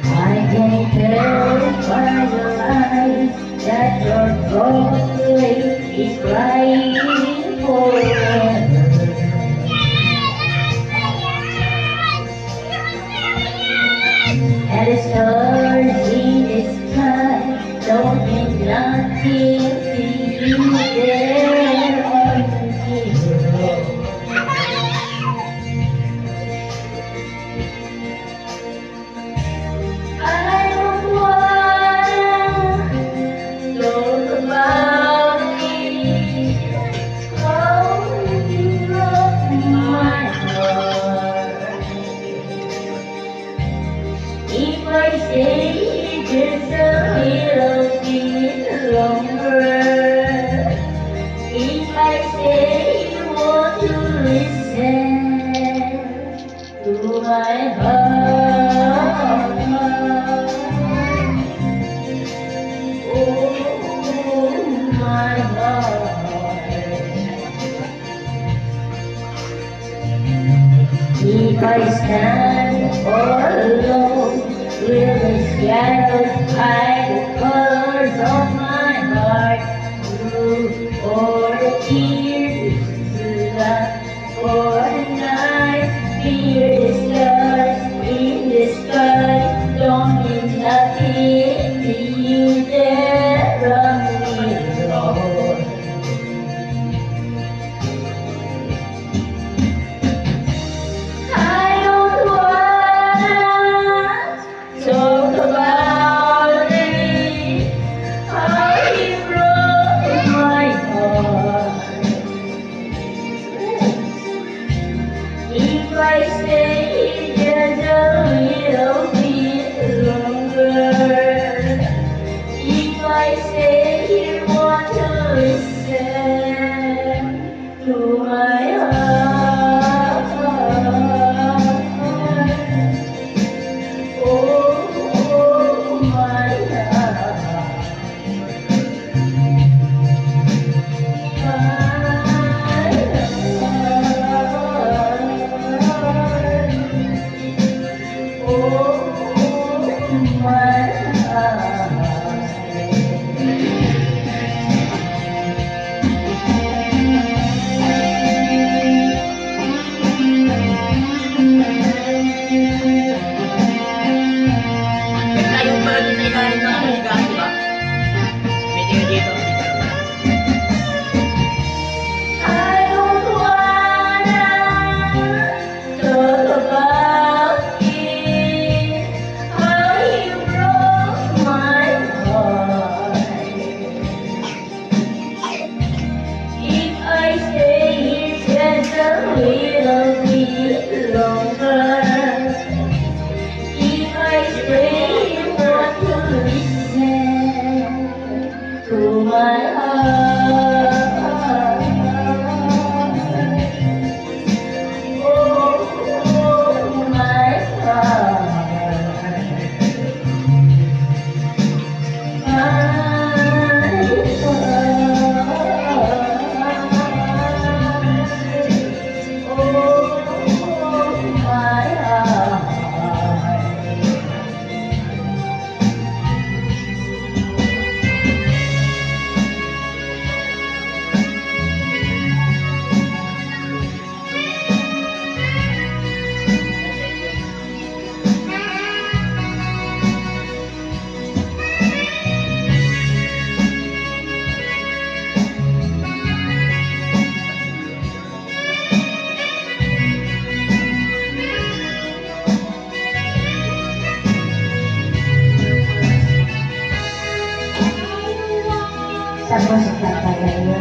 I can tell by your eyes that your soul is crying forever. And the stars in the sky don't mean nothing to you there on the I don't wanna talk about it. How you broke my heart. If I stay just a little bit longer, if I say you want to listen to my heart, oh my heart. If I stand all alone, will the shadows hide the colors of my heart? Blue or the tears, black or the night, fear the stars in the sky don't mean nothing to you there on the road. I don't wanna talk about it, how you broke my heart. If I stay just a little bit longer, if I say you want to listen to my heart, oh my heart. Tayo pala dun sa ilalim ng higaan, di ba? May tingin dito. I don't wanna talk about it, how you broke my heart. If I stay here just a little bit longer, if I stay you want to listen to my heart, oh my heart, oh my heart. Tapos ipapalaya.